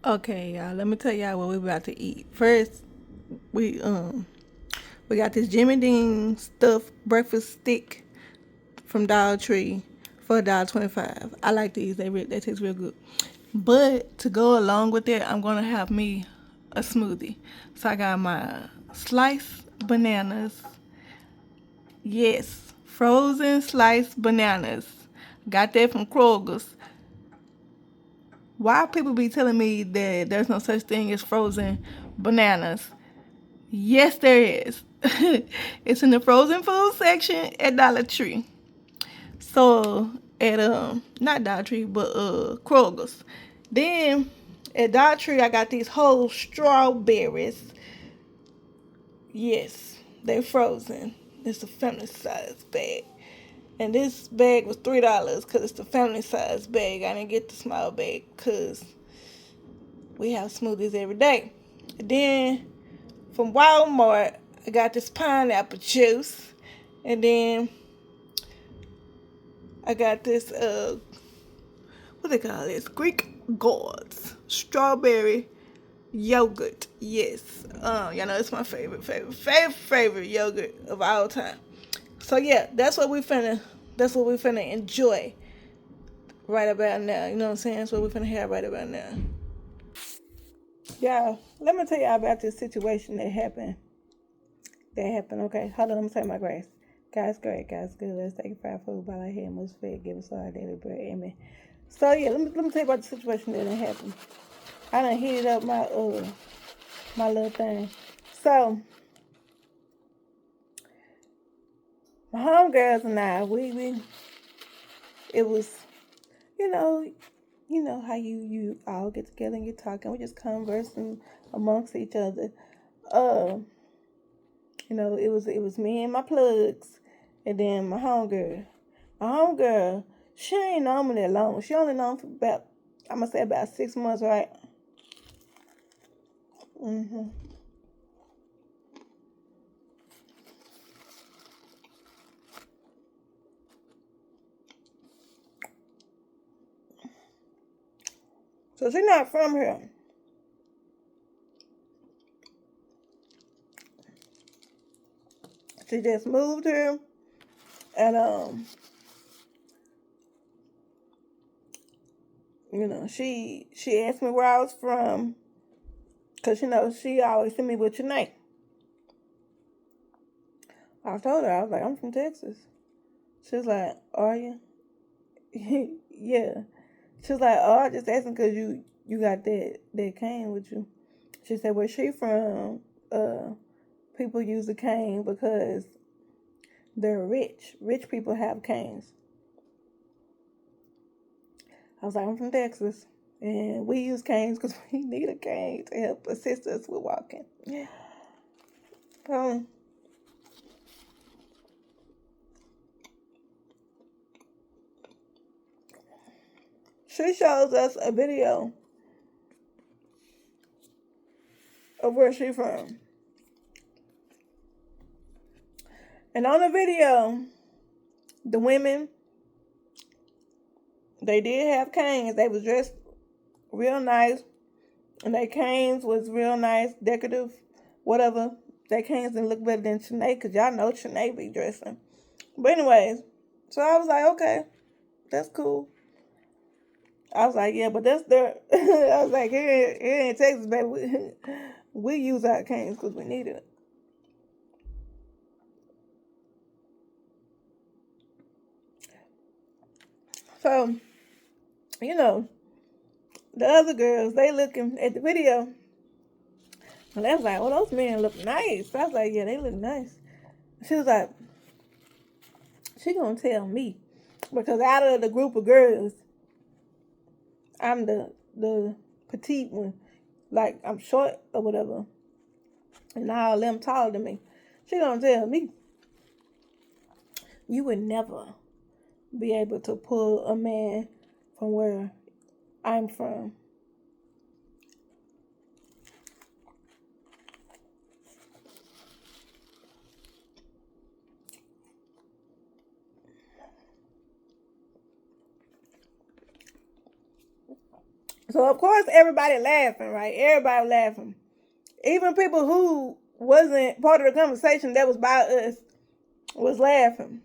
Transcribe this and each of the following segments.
Okay, y'all. Let me tell y'all what we about to eat. First, we we got this Jimmy Dean stuffed breakfast stick from Dollar Tree for $1.25. I like these. They taste real good. But to go along with it, I'm gonna have me a smoothie. So I got my sliced bananas. Yes, frozen sliced bananas. Got that from Kroger's. Why people be telling me that there's no such thing as frozen bananas? Yes, there is. It's in the frozen food section at Dollar Tree. So at not Dollar Tree but Kroger's. Then at Dollar Tree I got these whole strawberries. Yes, they're frozen. It's a family size bag. And this bag was $3 because it's the family size bag. I didn't get the small bag because we have smoothies every day. And then from Walmart, I got this pineapple juice. And then I got this what they call this? Greek Gods strawberry yogurt. Yes, y'all know it's my favorite yogurt of all time. So yeah, that's what we finna enjoy right about now. You know what I'm saying? That's what we finna have right about now. Yeah, let me tell y'all about this situation that happened. Okay. Hold on, let me say my grace. God's great, God's good. Let's take fried food by our head, most fed, give us our daily bread. Amen. So yeah, let me tell you about the situation that happened. I done heated up my little thing. So my homegirls and I, we it was, you know, you know how you all get together and you talking, we just conversing amongst each other. Uh, it was me and my plugs, and then my homegirl. My homegirl, she ain't known me that long. She only known for about, I'm gonna say about 6 months, right? hmm So she not from here. She just moved here, and she asked me where I was from, cause she always send me with your name. I told her I was like, I'm from Texas. She was like, are you? Yeah. She was like, oh, I just asking because you got that cane with you. She said, where she from? People use a cane because they're rich. Rich people have canes. I was like, I'm from Texas, and we use canes because we need a cane to help assist us with walking. Um, she shows us a video of where she from, and on the video, the women, they did have canes. They was dressed real nice, and their canes was real nice, decorative, whatever. Their canes didn't look better than Sinead, because y'all know Sinead be dressing. But anyways, so I was like, okay, that's cool. I was like, yeah, but that's their. I was like, here in Texas, baby, we use our canes because we need it. So, you know, the other girls, they looking at the video, and they was like, well, those men look nice. I was like, yeah, they look nice. She was like, she gonna tell me because out of the group of girls, I'm the petite one. Like I'm short or whatever, and all them taller than me. She gonna tell me you would never be able to pull a man from where I'm from. So of course everybody laughing, right? Everybody laughing. Even people who wasn't part of the conversation that was by us was laughing.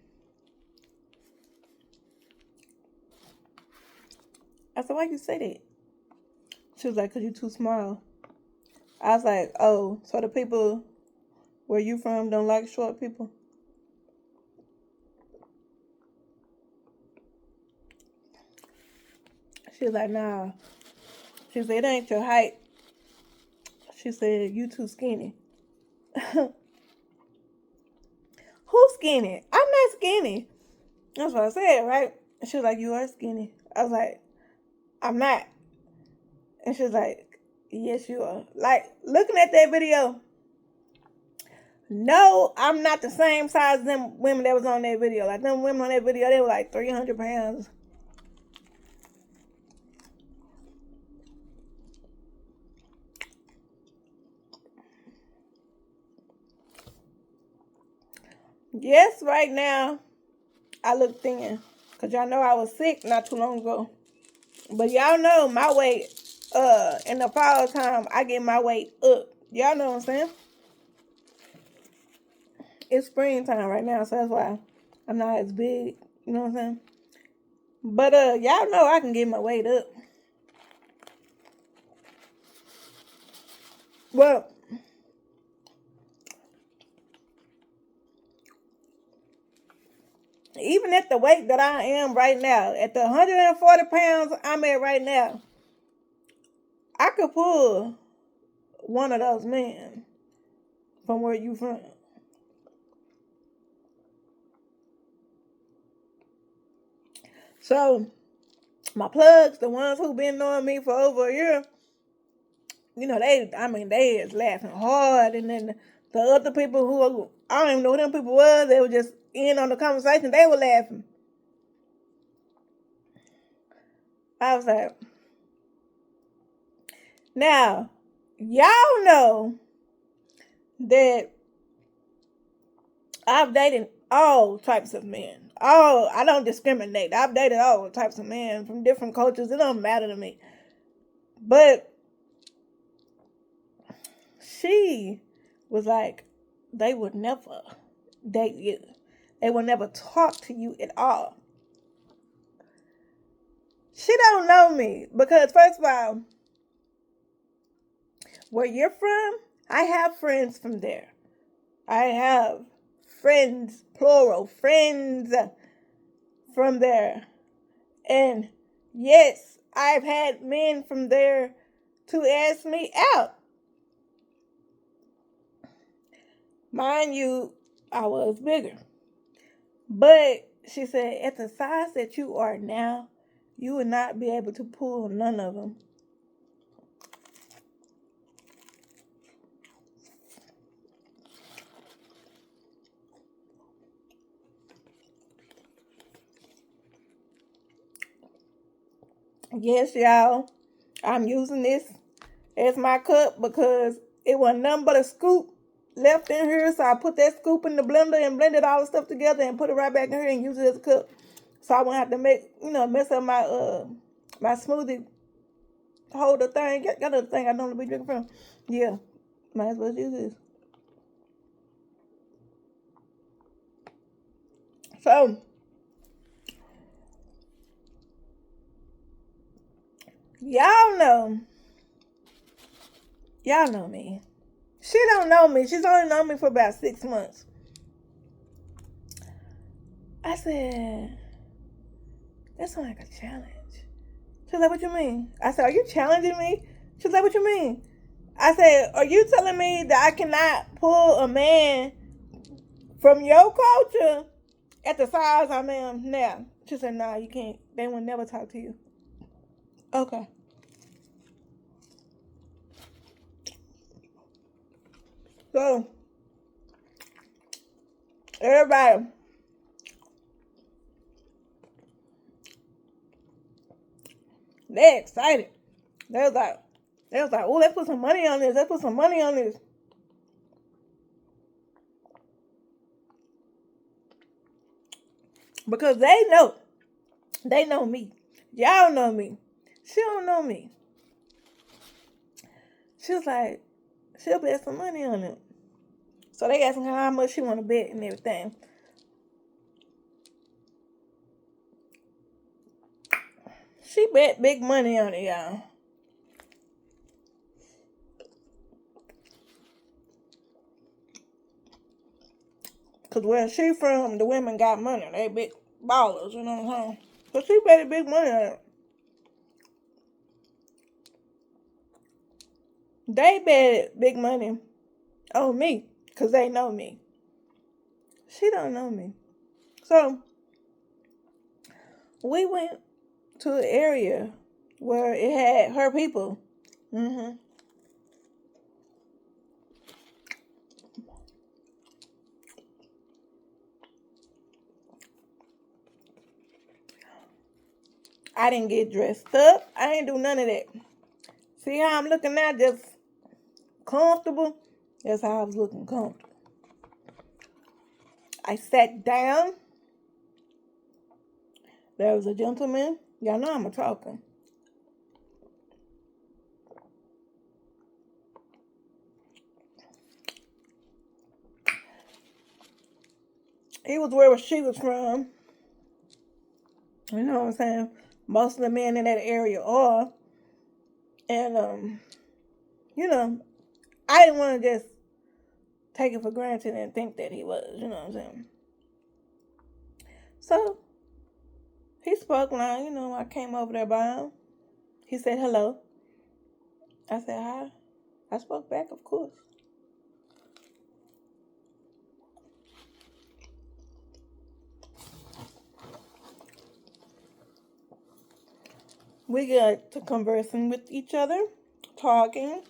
I said, why you say that? She was like, cause you too small. I was like, oh, so the people where you from don't like short people? She was like, nah. She said, it ain't your height. She said, you too skinny. Who's skinny? I'm not skinny. That's what I said, right? And she was like, you are skinny. I was like, I'm not. And she was like, yes, you are. Like, looking at that video, no, I'm not the same size as them women that was on that video. Like, them women on that video, they were like 300 pounds. Yes, right now, I look thin. Because y'all know I was sick not too long ago. But y'all know my weight, in the fall time, I get my weight up. Y'all know what I'm saying? It's springtime right now, so that's why I'm not as big. You know what I'm saying? But y'all know I can get my weight up. Well, even at the weight that I am right now, at the 140 pounds I'm at right now, I could pull one of those men from where you from. So, my plugs, the ones who been knowing me for over a year, you know, they is laughing hard. And then the other people who, I don't even know who them people was, they were just in on the conversation, they were laughing. I was like, now, y'all know that I've dated all types of men. I don't discriminate. I've dated all types of men from different cultures. It don't matter to me. But she was like, they would never date you. They would never talk to you at all. She don't know me because, first of all, where you're from, I have friends from there. I have friends, plural, friends from there. And yes, I've had men from there to ask me out. Mind you, I was bigger. But she said, at the size that you are now, you would not be able to pull none of them. Yes, y'all, I'm using this as my cup because it wasn't nothing but a scoop left in here. So I put that scoop in the blender and blended all the stuff together and put it right back in here and use it as a cup. So I won't have to mess up my smoothie holder thing. Got the thing I normally be drinking from. Yeah, might as well use this. So y'all know me. She don't know me. She's only known me for about 6 months. I said, that sounds like a challenge. She's like, what you mean? I said, are you challenging me? She's like, what you mean? I said, are you telling me that I cannot pull a man from your culture at the size I am now? She said, nah, you can't. They will never talk to you. Okay. So, everybody, they're excited. They was like, oh, let's put some money on this. Let's put some money on this. Because they know me. Y'all know me. She don't know me. She was like, she'll bet some money on it. So they asking her how much she want to bet and everything. She bet big money on it, y'all. Because where she from, the women got money. They big ballers, you know what I'm saying? So she betted big money on it. They bet big money on me because they know me. She don't know me. So we went to an area where it had her people. I didn't get dressed up. I ain't do none of that. See how I'm looking now? Just comfortable. That's how I was looking, comfortable. I sat down. There was a gentleman. Y'all know I'm a talker. He was where she was from. You know what I'm saying? Most of the men in that area are. And, you know, I didn't want to just take it for granted and think that he was. You know what I'm saying? So, he spoke line. You know, I came over there by him. He said hello. I said hi. I spoke back, of course. We got to conversing with each other, talking.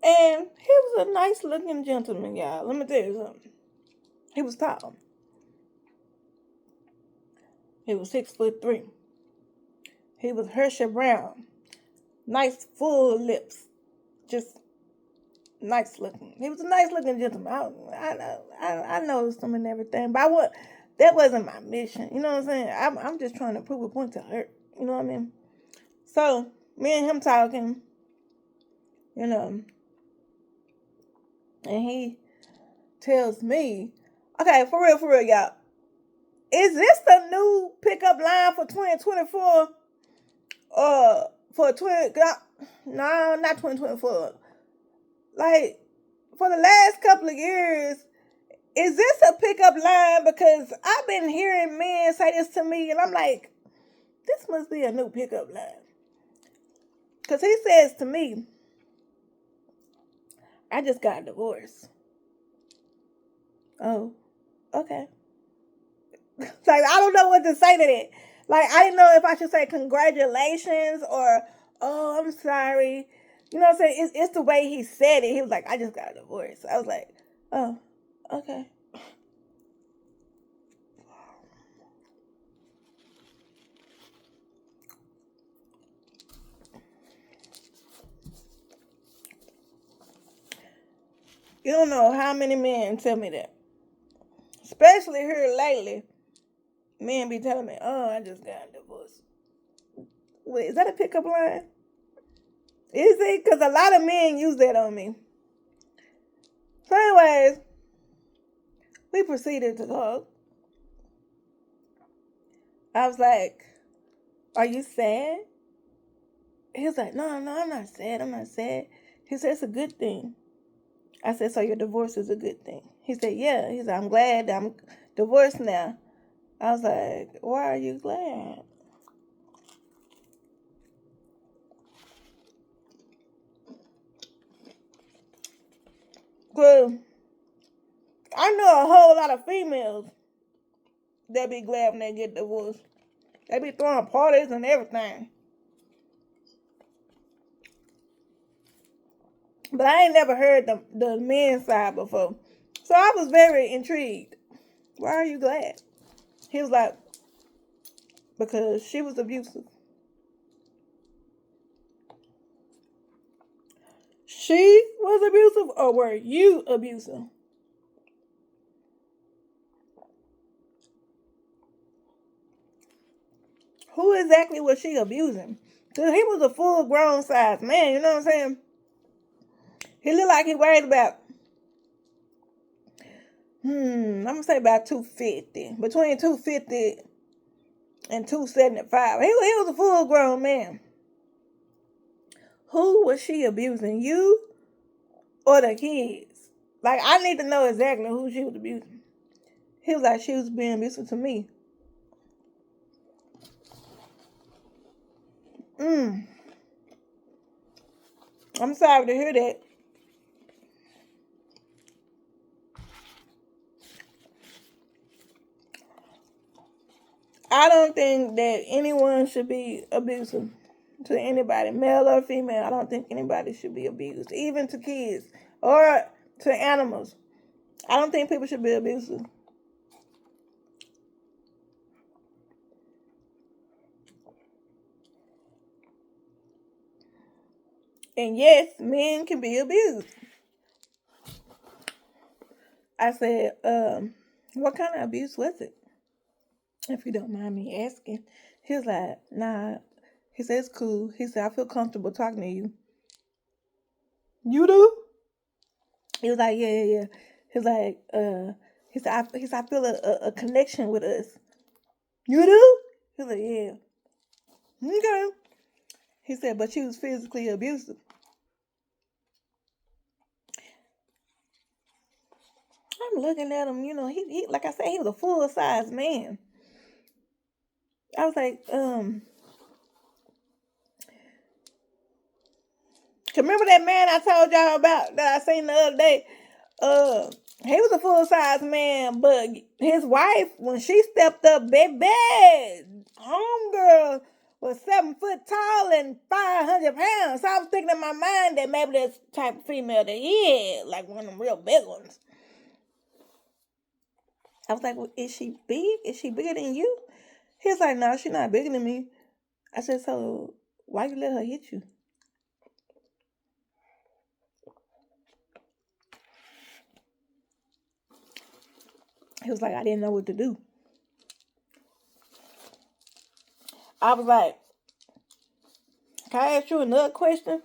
And he was a nice looking gentleman, y'all. Let me tell you something. He was tall. He was 6'3". He was Hershey Brown. Nice full lips. Just nice looking. He was a nice looking gentleman. I noticed him and everything. But that wasn't my mission. You know what I'm saying? I'm just trying to prove a point to her. You know what I mean? So, me and him talking, you know, and he tells me, okay, for real, y'all, is this the new pickup line for 2024? For 20, no, not 2024. Like, for the last couple of years, is this a pickup line? Because I've been hearing men say this to me, and I'm like, this must be a new pickup line. Because he says to me, I just got a divorce. Oh, okay. Like, I don't know what to say to that. Like, I didn't know if I should say congratulations or, oh, I'm sorry. You know what I'm saying? It's the way he said it. He was like, I just got a divorce. I was like, oh, okay. You don't know how many men tell me that. Especially here lately. Men be telling me, oh, I just got a divorce. Wait, is that a pickup line? Is it? Because a lot of men use that on me. So anyways, we proceeded to talk. I was like, are you sad? He was like, no, I'm not sad. I'm not sad. He said, it's a good thing. I said, so your divorce is a good thing? He said, yeah. He said, I'm glad that I'm divorced now. I was like, why are you glad? Because I know a whole lot of females that be glad when they get divorced. They be throwing parties and everything. But I ain't never heard the men's side before. So I was very intrigued. Why are you glad? He was like, because she was abusive. She was abusive, or were you abusive? Who exactly was she abusing? Because he was a full grown size man, you know what I'm saying? He look like he weighed about, I'm gonna say about 250, between 250 and 275. He was a full grown man. Who was she abusing, you or the kids? Like, I need to know exactly who she was abusing. He was like, she was being abusive to me. I'm sorry to hear that. I don't think that anyone should be abusive to anybody, male or female. I don't think anybody should be abused, even to kids or to animals. I don't think people should be abusive. And yes, men can be abused. I said, what kind of abuse was it? If you don't mind me asking. He was like, nah. He said, it's cool. He said, I feel comfortable talking to you. You do? He was like, yeah. He was like, he said, I feel a connection with us. You do? He was like, yeah. Okay. He said, but she was physically abusive. I'm looking at him, he like I said, he was a full size man. I was like, remember that man I told y'all about that I seen the other day? He was a full size man, but his wife, when she stepped up, baby, homegirl was 7 foot tall and 500 pounds. So I was thinking in my mind that maybe that's the type of female that he is, like one of them real big ones. I was like, well, is she big? Is she bigger than you? He was like, no, she's not bigger than me. I said, so why you let her hit you? He was like, I didn't know what to do. I was like, can I ask you another question?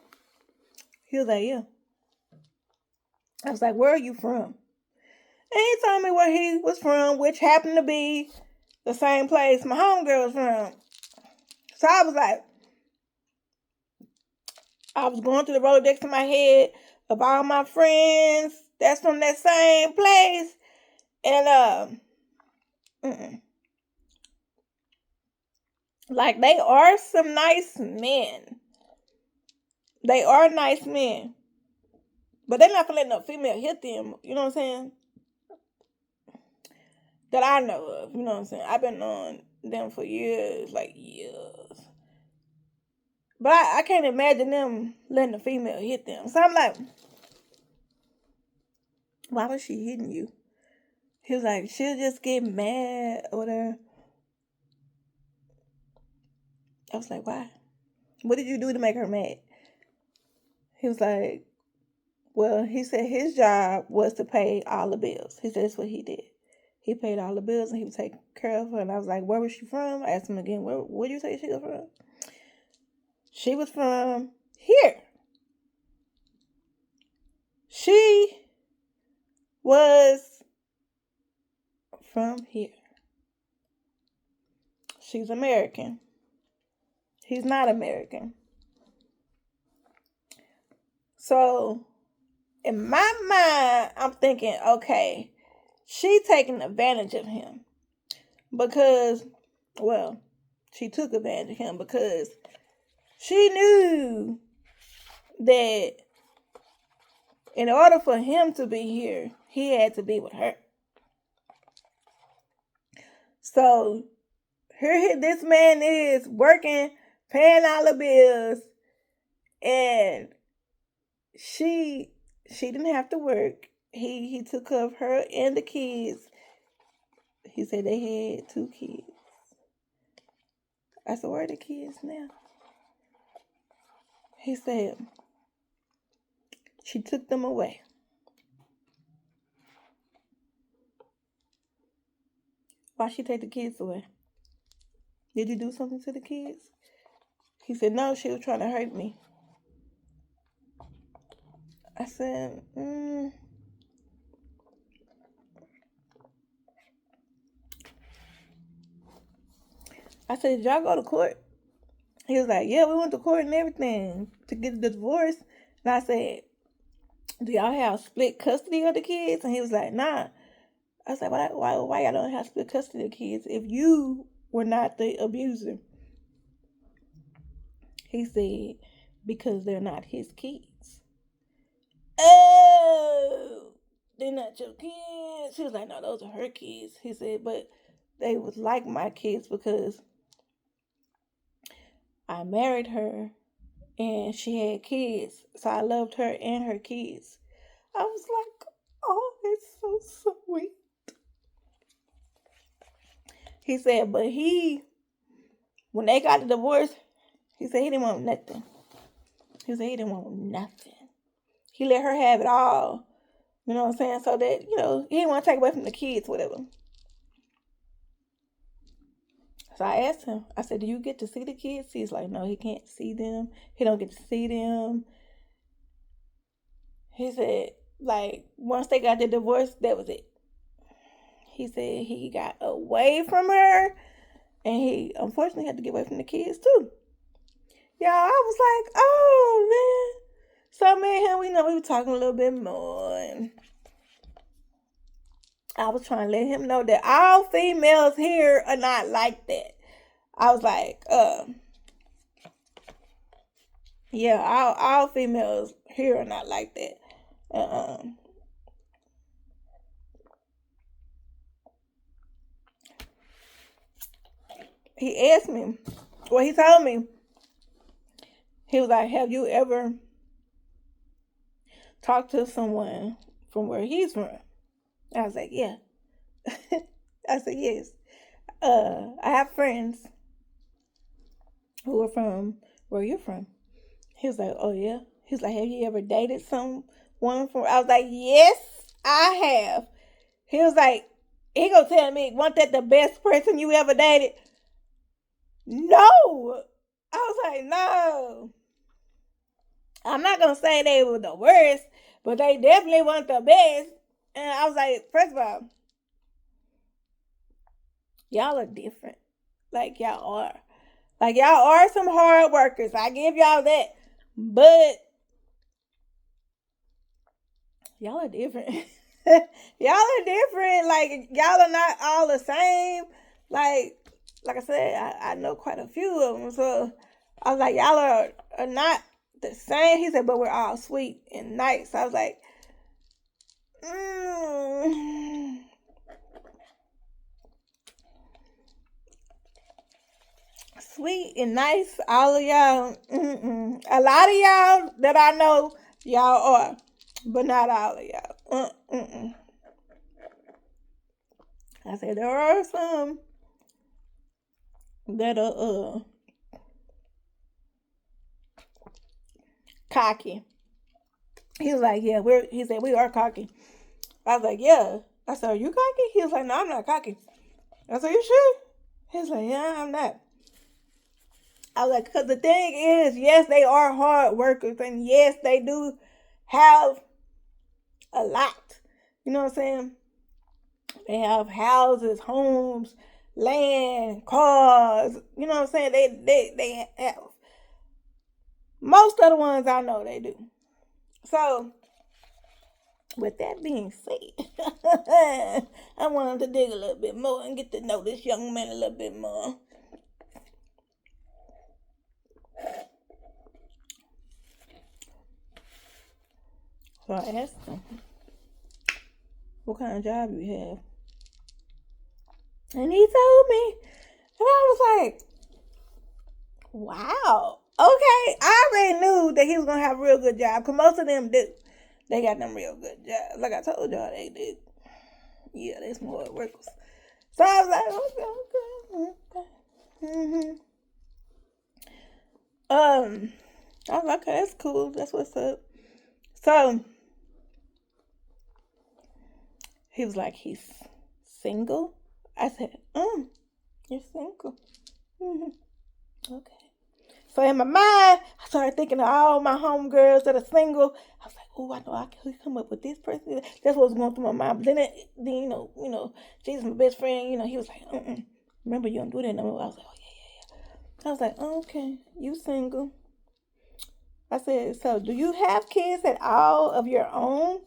He was like, yeah. I was like, where are you from? And he told me where he was from, which happened to be the same place my homegirl was from. So I was going through the Rolodex in my head of all my friends that's from that same place. And, like, they are some nice men. They are nice men. But they're not gonna let no female hit them. You know what I'm saying? That I know of. You know what I'm saying? I've been on them for years. Like, years. But I can't imagine them letting a female hit them. So I'm like, why was she hitting you? He was like, she'll just get mad or whatever. I was like, why? What did you do to make her mad? He was like, well, he said his job was to pay all the bills. He said that's what he did. He paid all the bills and he would take care of her. And I was like, where was she from? I asked him again, where did you say she was from? She was from here. She was from here. She's American. He's not American. So, in my mind, I'm thinking, okay, she taking advantage of him. Because, well, she took advantage of him because she knew that in order for him to be here, he had to be with her. So here this man is working, paying all the bills, and she didn't have to work. He took care of her and the kids. He said they had 2 kids. I said, where are the kids now? He said she took them away. Why she take the kids away? Did you do something to the kids? He said, no, she was trying to hurt me. I said, I said, did y'all go to court? He was like, yeah, we went to court and everything to get the divorce. And I said, do y'all have split custody of the kids? And he was like, nah. I said, why y'all don't have split custody of the kids if you were not the abuser? He said, because they're not his kids. Oh, they're not your kids. She was like, no, those are her kids. He said, but they was like my kids because I married her and she had kids. So I loved her and her kids. I was like, oh, it's so sweet. He said, but when they got the divorce, he said he didn't want nothing. He said he didn't want nothing. He let her have it all. You know what I'm saying? So that, he didn't want to take away from the kids, whatever. So I asked him, I said, do you get to see the kids? He's like, no, he can't see them. He don't get to see them. He said, like, once they got the divorce, that was it. He said he got away from her, and he unfortunately had to get away from the kids too. Y'all, I was like, oh, man. So me and him, we were talking a little bit more, and I was trying to let him know that all females here are not like that. I was like, yeah, all females here are not like that. He asked me, well, he told me, he was like, have you ever talked to someone from where he's from? I was like, yeah. I said, yes. I have friends who are from where you're from. He was like, oh, yeah. He was like, have you ever dated someone from? I was like, yes, I have. He was like, he gonna tell me, wasn't that the best person you ever dated? No. I was like, no. I'm not gonna say they were the worst, but they definitely weren't the best. And I was like, first of all, y'all are different. Like y'all are. Like y'all are some hard workers. I give y'all that. But y'all are different. Y'all are different. Like y'all are not all the same. Like I said, I know quite a few of them. So I was like, y'all are not the same. He said, but we're all sweet and nice. I was like, sweet and nice, all of y'all. A lot of y'all that I know, y'all are, but not all of y'all. I said there are some that are cocky. He was like, yeah, he said we are cocky. I was like, yeah. I said, are you cocky? He was like, no, I'm not cocky. I said, you sure? He was like, yeah, I'm not. I was like, because the thing is, yes, they are hard workers, and yes, they do have a lot. You know what I'm saying? They have houses, homes, land, cars. You know what I'm saying? They have. Most of the ones I know they do. So, with that being said, I wanted to dig a little bit more and get to know this young man a little bit more. So I asked him, what kind of job you have? And he told me, and I was like, wow, okay. I already knew that he was going to have a real good job, because most of them do. They got them real good jobs. Like I told y'all, they did. Yeah, they smart workers. So I was like, okay. I was like, okay, that's cool. That's what's up. So he was like, he's single. I said, you're single. Okay. So in my mind, I started thinking of all my homegirls that are single. I was like, oh, I know I can come up with this person. That's what was going through my mind. But then Jesus, my best friend, he was like, remember you don't do that no more. I was like, oh yeah. I was like, oh, okay, you single. I said, so do you have kids at all of your own?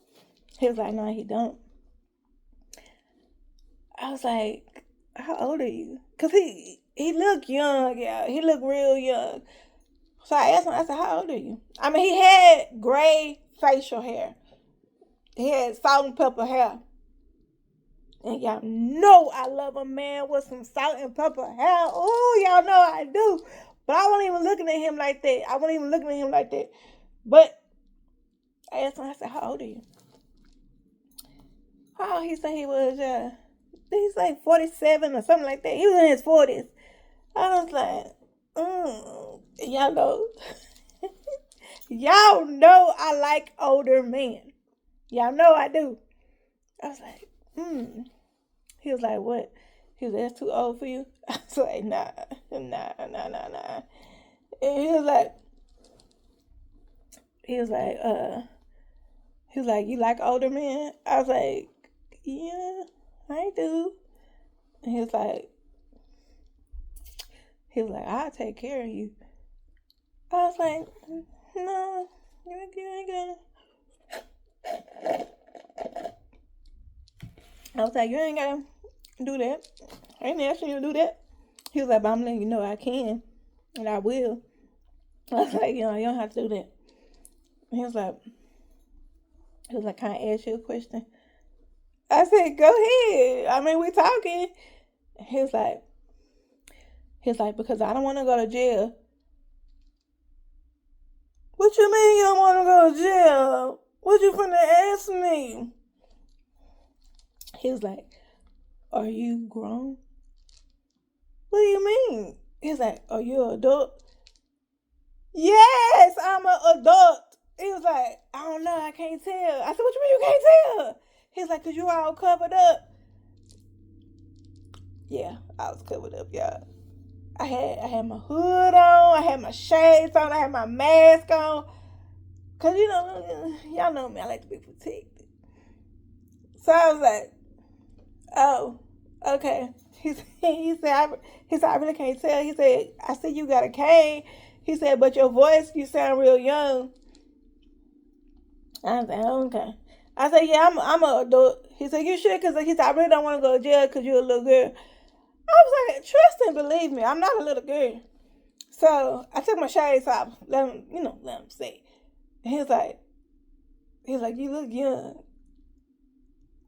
He was like, no, he don't. I was like, how old are you? Because he looked young, yeah. He looked real young. So I asked him, I said, how old are you? I mean, he had gray facial hair. He had salt and pepper hair. And y'all know I love a man with some salt and pepper hair. Oh, y'all know I do. But I wasn't even looking at him like that. But I asked him, I said, how old are you? Oh, he said he was, he's like 47 or something like that. He was in his 40s. I was like, y'all know. Y'all know I like older men. Y'all know I do. I was like, He was like, what? He was like, that's too old for you? I was like, nah. And he was like, you like older men? I was like, yeah, I do. And he was like, I'll take care of you. I was like, no, you ain't gonna. I was like, you ain't gotta do that. I ain't asking you to do that. He was like, but I'm letting you know I can and I will. I was like, you don't have to do that. And he was like, can I ask you a question? I said, go ahead. I mean, we talking. He was like, because I don't want to go to jail. What you mean you don't want to go to jail? What you finna ask me? He was like, are you grown? What do you mean? He's like, are you an adult? Yes, I'm an adult. He was like, I don't know, I can't tell. I said, what you mean you can't tell? He's like, because you all covered up. Yeah, I was covered up, y'all. I had my hood on, I had my shades on, I had my mask on. Because, y'all know me, I like to be protected. So I was like, oh, okay. He said, I really can't tell. He said, I see you got a cane. He said, but your voice, you sound real young. I said, okay. I said, yeah, I'm an adult. He said, you should, because he said, I really don't want to go to jail because you're a little girl. I was like, trust and believe me, I'm not a little girl. So I took my shades off, let him see. And he was like, you look young.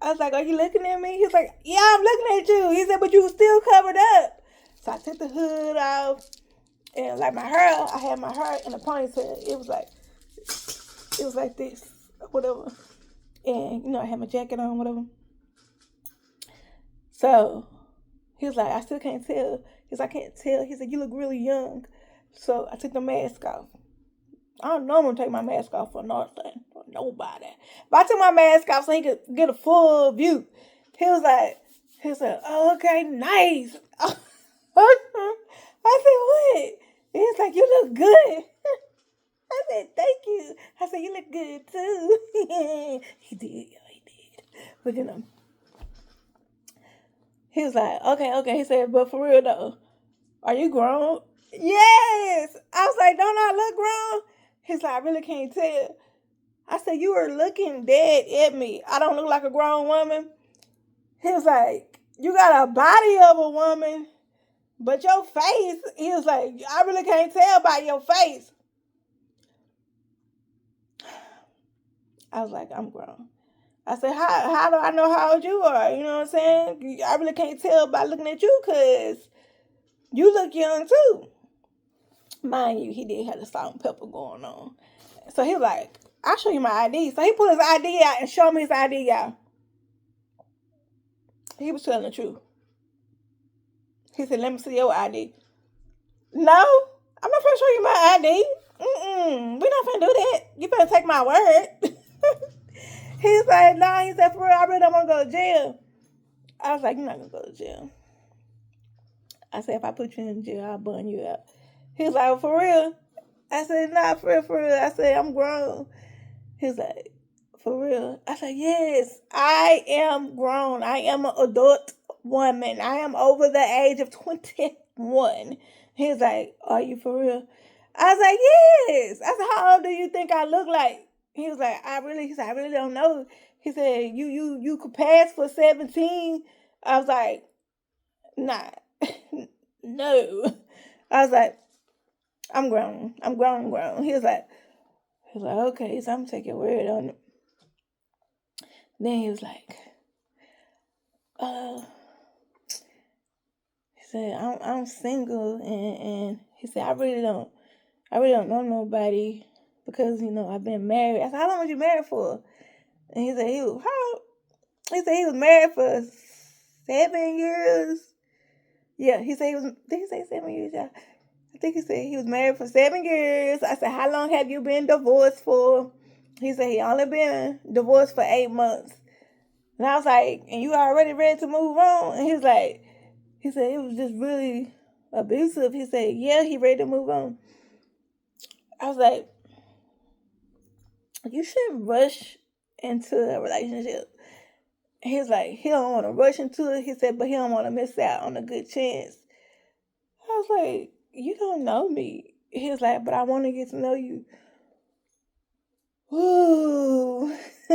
I was like, are you looking at me? He was like, yeah, I'm looking at you. He said, but you were still covered up. So I took the hood off. And like my hair, I had my hair in a ponytail. It was like this, whatever. And, I had my jacket on, whatever. So he was like, I still can't tell. He said, I can't tell. He said, you look really young. So I took the mask off. I don't normally take my mask off for nothing, for nobody. But I took my mask off so he could get a full view. He said, oh, okay, nice. I said, what? He's like, you look good. I said, thank you. I said, you look good too. He did. But he was like, okay. He said, but for real though, are you grown? Yes. I was like, don't I look grown? He's like, I really can't tell. I said, you were looking dead at me. I don't look like a grown woman. He was like, you got a body of a woman, but your face, he was like, I really can't tell by your face. I was like, I'm grown. I said, how do I know how old you are? You know what I'm saying? I really can't tell by looking at you because you look young too. Mind you, he did have the salt and pepper going on. So he was like, I'll show you my ID. So he pulled his ID out and showed me his ID, y'all. He was telling the truth. He said, let me see your ID. No, I'm not going to show you my ID. We're not going to do that. You better take my word. He's like, nah, he said, for real, I really don't want to go to jail. I was like, you're not going to go to jail. I said, if I put you in jail, I'll burn you out. He was like, for real? I said, nah, for real. I said, I'm grown. He was like, for real? I said, yes, I am grown. I am an adult woman. I am over the age of 21. He was like, are you for real? I was like, yes. I said, how old do you think I look like? He was like, he said, I really don't know. He said, you could pass for 17. I was like, nah, no. I was like, I'm grown. I'm grown. He was like, okay, so I'm gonna take your word on it. Then he was like, uh, he said, I'm single, and he said, I really don't know nobody because, I've been married. I said, how long was you married for? And he said, he said he was married for 7 years. Yeah, he said did he say 7 years? Yeah. I think he said he was married for 7 years. I said, how long have you been divorced for? He said he only been divorced for 8 months. And I was like, and you already ready to move on? And he said it was just really abusive. He said, yeah, he ready to move on. I was like, you shouldn't rush into a relationship. He was like, he don't want to rush into it. He said, but he don't want to miss out on a good chance. I was like, you don't know me. He was like, but I want to get to know you. Ooh. I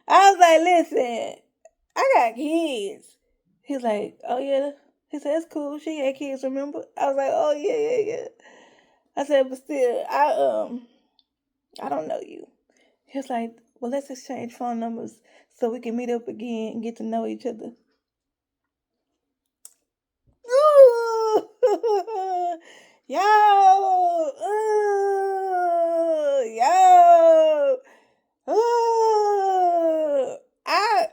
was like, listen, I got kids. He's like, oh yeah. He said, it's cool. She had kids, remember? I was like, oh yeah. I said, but still, I don't know you. He was like, well, let's exchange phone numbers so we can meet up again and get to know each other. Yo, yo, I,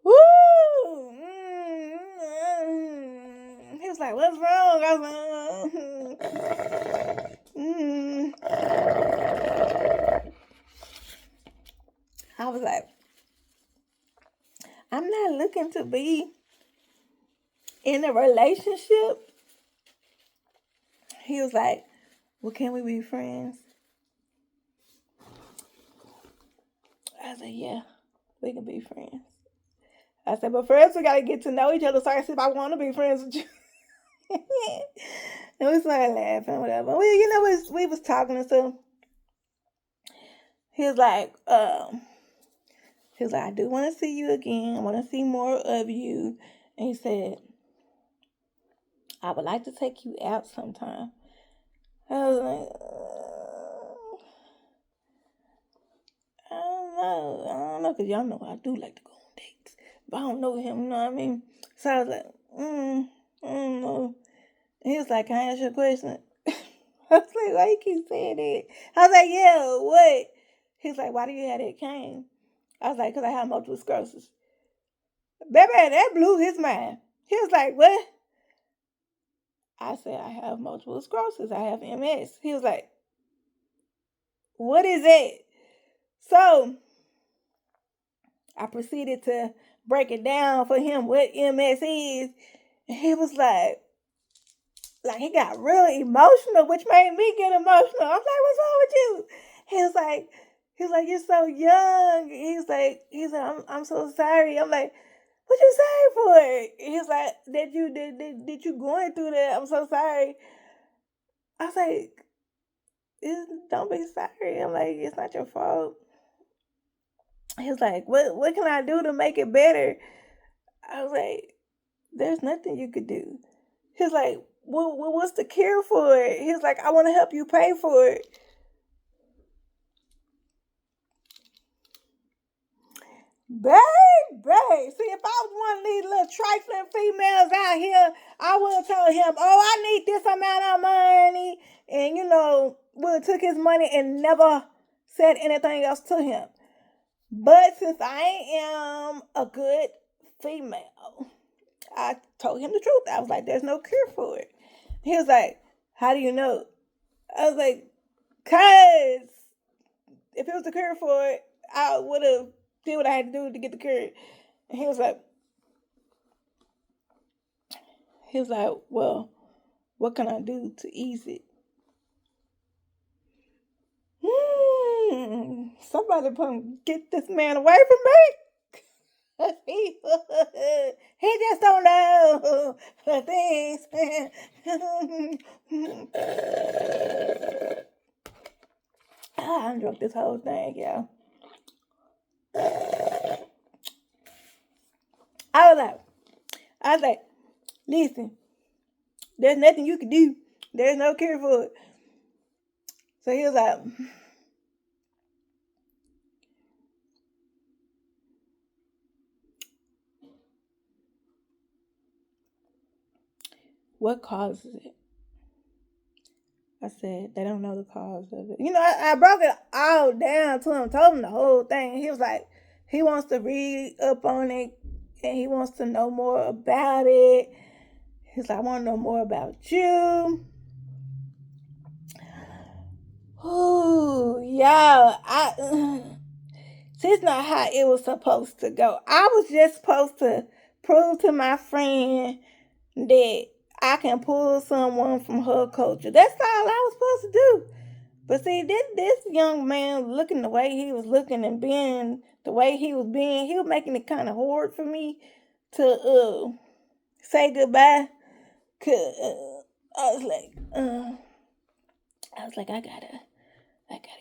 woo. He was like, what's wrong? I was like, I was like, I'm not looking to be in a relationship. He was like, well, can we be friends? I said, yeah, we can be friends. I said, but first we gotta get to know each other so I can see if I want to be friends with you. And we started laughing, whatever. We was talking and stuff. He was like, I do want to see you again. I want to see more of you. And he said, I would like to take you out sometime. I was like, I don't know, because y'all know I do like to go on dates. But I don't know him, you know what I mean? So I was like, I don't know. And he was like, can I ask you a question? I was like, why you keep saying that? I was like, yeah, what? He was like, why do you have that cane? I was like, because I have multiple sclerosis. Baby, that blew his mind. He was like, what? I said, I have multiple sclerosis. I have MS. He was like, what is it? So I proceeded to break it down for him what MS is. And he was like he got really emotional, which made me get emotional. I'm like, what's wrong with you? He was like, you're so young. He's like, I'm so sorry. I'm like, what you sorry for? He's like, that you going through that. I'm so sorry. I was like, don't be sorry. I'm like, it's not your fault. He was like, what can I do to make it better? I was like, there's nothing you could do. He was like, what's the cure for it? He was like, I want to help you pay for it. Baby, see, if I was one of these little trifling females out here, I would have told him, oh, I need this amount of money. And, would have took his money and never said anything else to him. But since I am a good female, I told him the truth. I was like, there's no cure for it. He was like, how do you know? I was like, because if it was a cure for it, I would have did what I had to do to get the cure. And he was like, well, What can I do to ease it? Somebody get this man away from me. He just don't know the things. I drunk this whole thing, y'all. I was like, listen, there's nothing you can do. There's no cure for it. So he was like, what causes it? I said, they don't know the cause of it. I broke it all down to him, told him the whole thing. He was like, he wants to read up on it and he wants to know more about it. He's like, I want to know more about you. Ooh, yeah. It's not how it was supposed to go. I was just supposed to prove to my friend that I can pull someone from her culture. That's all I was supposed to do. But see, this young man looking the way he was looking and being the way he was being, he was making it kind of hard for me to say goodbye. Cause I was like, I gotta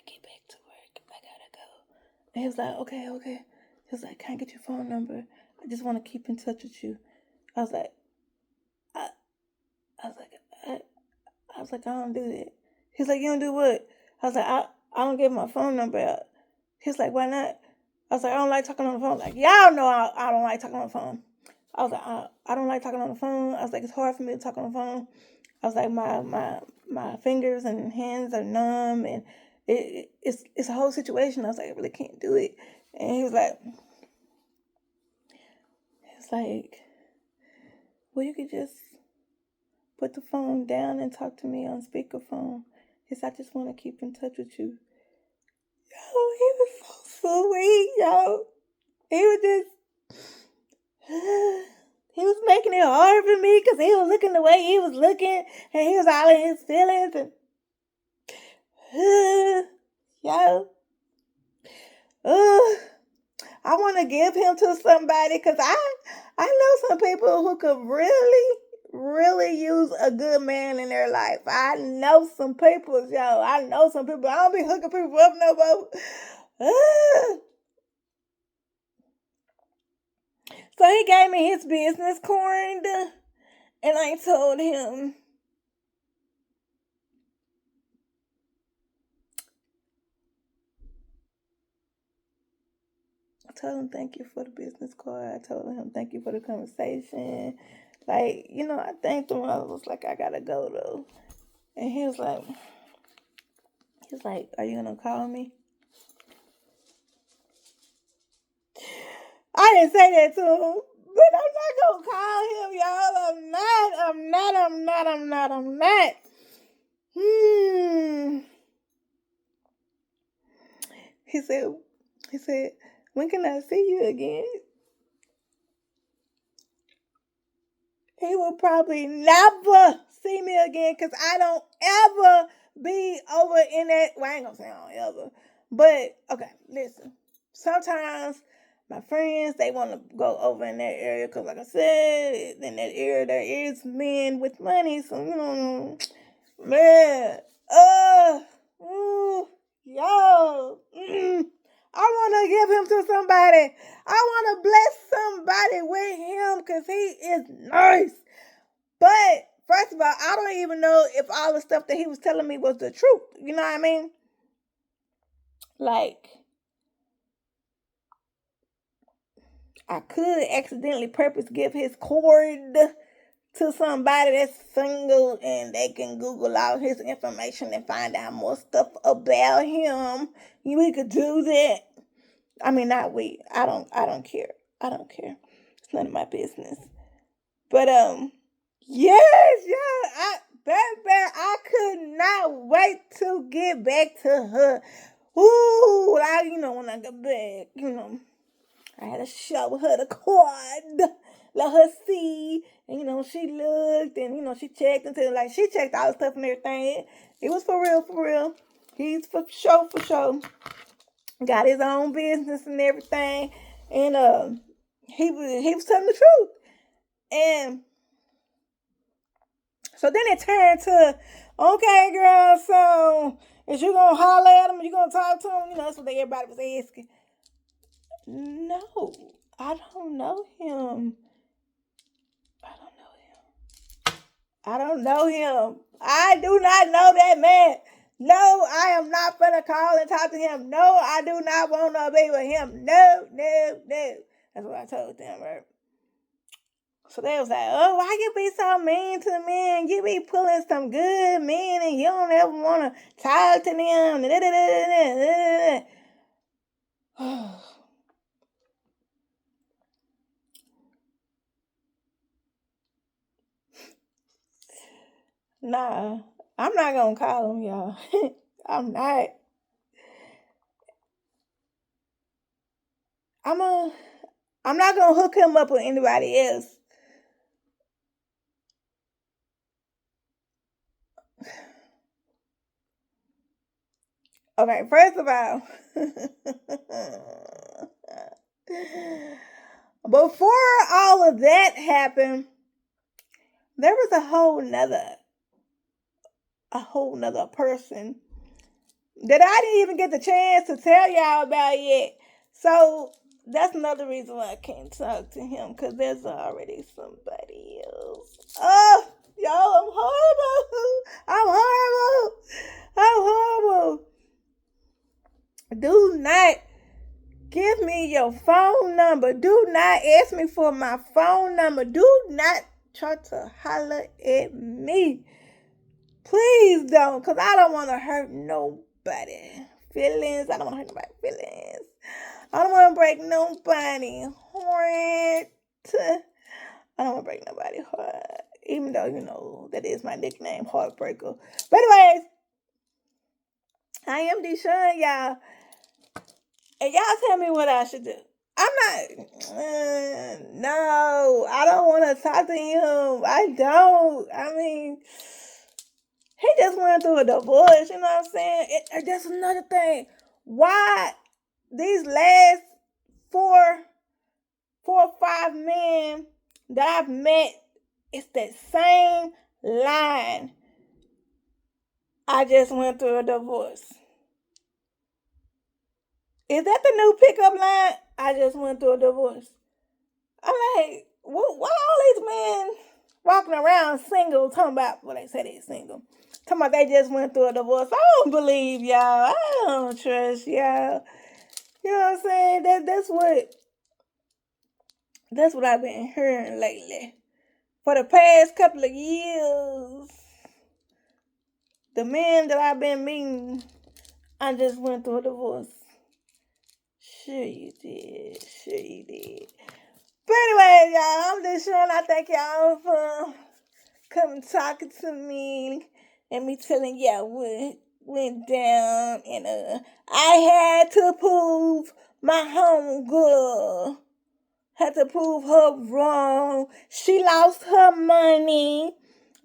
get back to work. I gotta go. And he was like, okay. He was like, can I get your phone number? I just want to keep in touch with you. I was like, I was like, I don't do that. He's like, you don't do what? I was like, I don't give my phone number out. He's like, why not? I was like, I don't like talking on the phone. Like, y'all know I don't like talking on the phone. I was like, I don't like talking on the phone. I was like, it's hard for me to talk on the phone. I was like, my fingers and hands are numb, and it's a whole situation. I was like, I really can't do it. And he was like, well, you could just put the phone down and talk to me on speakerphone. He said, I just want to keep in touch with you. Yo, he was so sweet, yo. He was just, he was making it hard for me because he was looking the way he was looking, and he was all in his feelings, and yo, I want to give him to somebody because I know some people who could really use a good man in their life. I know some people, yo. I know some people. I don't be hooking people up no more. So he gave me his business card, and I told him, thank you for the business card. I told him thank you for the conversation. Like, I thanked him. I was like, I gotta go though. And he was like, are you gonna call me? I didn't say that to him, but I'm not gonna call him, y'all. I'm not. He said, when can I see you again? He will probably never see me again because I don't ever be over in that. Well, I ain't gonna say I don't ever. But, okay, listen. Sometimes my friends, they want to go over in that area because, like I said, in that area there is men with money. So, man, yo, I want to give him to somebody. I want to bless somebody with him because he is nice. But first of all, I don't even know if all the stuff that he was telling me was the truth. You know what I mean? Like, I could accidentally purpose give his cord to somebody that's single and they can Google all his information and find out more stuff about him. We could do that. I mean, not we. I don't care. I don't care. It's none of my business. But yes, yeah. I could not wait to get back to her. Ooh, when I got back, I had to show her the card, let her see, And, she looked and, she checked until, like, she checked all the stuff and everything. It was for real, for real. He's for sure, for sure. Got his own business and everything. And he was telling the truth. And so then it turned to, okay, girl, so is you going to holler at him? You going to talk to him? That's what everybody was asking. No, I don't know him. I don't know him. I do not know that man. No, I am not gonna call and talk to him. No, I do not want to be with him. No. That's what I told them, right? So they was like, oh, why you be so mean to the men? You be pulling some good men and you don't ever want to talk to them. Nah, I'm not gonna call him, y'all. I'm not. I'm not gonna hook him up with anybody else. Okay, first of all, before all of that happened, there was a whole nother person that I didn't even get the chance to tell y'all about yet. So that's another reason why I can't talk to him, because there's already somebody else. Oh, y'all, I'm horrible. Do not give me your phone number. Do not ask me for my phone number. Do not try to holler at me. Please don't, because I don't want to hurt nobody. Feelings. I don't want to hurt nobody's feelings. I don't want to break nobody's heart. I don't want to break nobody's heart. Even though, that is my nickname, Heartbreaker. But anyways, I am Deshawn, y'all. And y'all tell me what I should do. I'm not, no, I don't want to talk to him. I don't. I mean, he just went through a divorce, you know what I'm saying? That's another thing. Why these last four or five men that I've met, it's that same line. I just went through a divorce. Is that the new pickup line? I just went through a divorce. I'm like, why all these men walking around single talking about, well, they say they're single. Talking about they just went through a divorce. I don't believe y'all. I don't trust y'all. You know what I'm saying? That's what I've been hearing lately. For the past couple of years, the men that I've been meeting, I just went through a divorce. Sure you did. But anyway, y'all, I'm just showing. I thank y'all for coming talking to me and me telling y'all what went down. And I had to prove my homegirl. Had to prove her wrong. She lost her money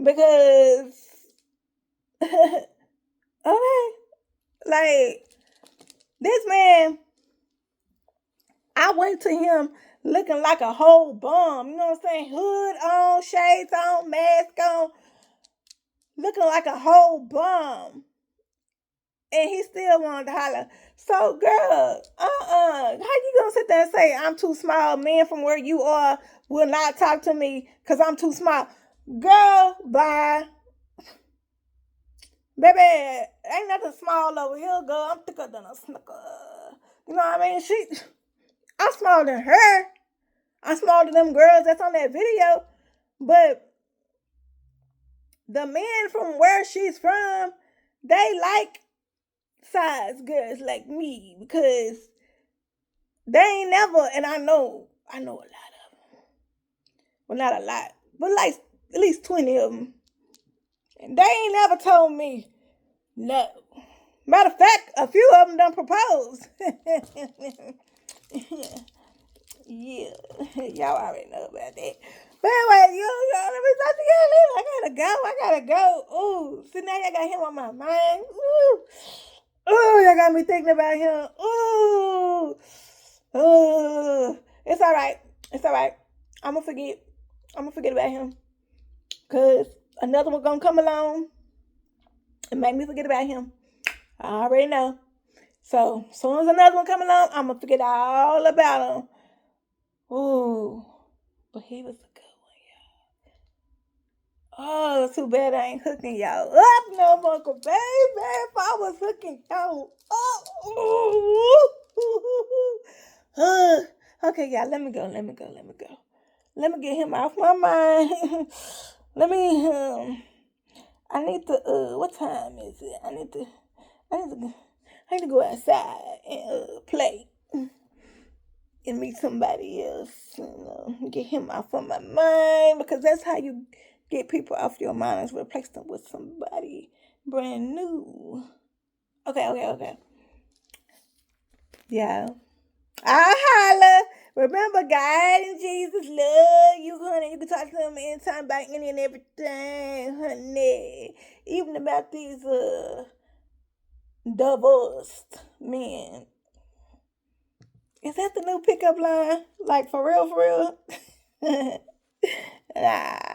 because okay, like this man, I went to him looking like a whole bum. You know what I'm saying? Hood on, shades on, mask on, looking like a whole bum. And he still wanted to holler. So, girl, how you gonna sit there and say I'm too small? Men from where you are will not talk to me because I'm too small. Girl, bye. Baby, ain't nothing small over here, girl. I'm thicker than a snicker. You know what I mean? I'm smaller than her. I'm smaller than them girls that's on that video. But the men from where she's from, they like size girls like me because they ain't never, and I know a lot of them. Well, not a lot, but like at least 20 of them. And they ain't never told me no. Matter of fact, a few of them done proposed. Yeah, y'all already know about that. But anyway, let me talk to y'all later. I gotta go. Ooh, see now I got him on my mind. Ooh, y'all got me thinking about him. Ooh. It's all right. It's all right. I'm gonna forget about him. Cause another one gonna come along and make me forget about him. I already know. So as soon as another one come along, I'm gonna forget all about him. Ooh, but he was a good one, y'all. Oh, too bad I ain't hooking y'all up no more, baby. If I was hooking y'all up. Okay, y'all, let me go. Let me get him off my mind. Let me. I need to. What time is it? I need to. I need to go outside and play and meet somebody else. Get him off of my mind because that's how you get people off your mind is replace them with somebody brand new. Okay. Yeah. I holla. Remember, God and Jesus love you, honey. You can talk to them anytime about any and everything, honey. Even about these divorced men. Is that the new pickup line? Like for real, for real? Nah.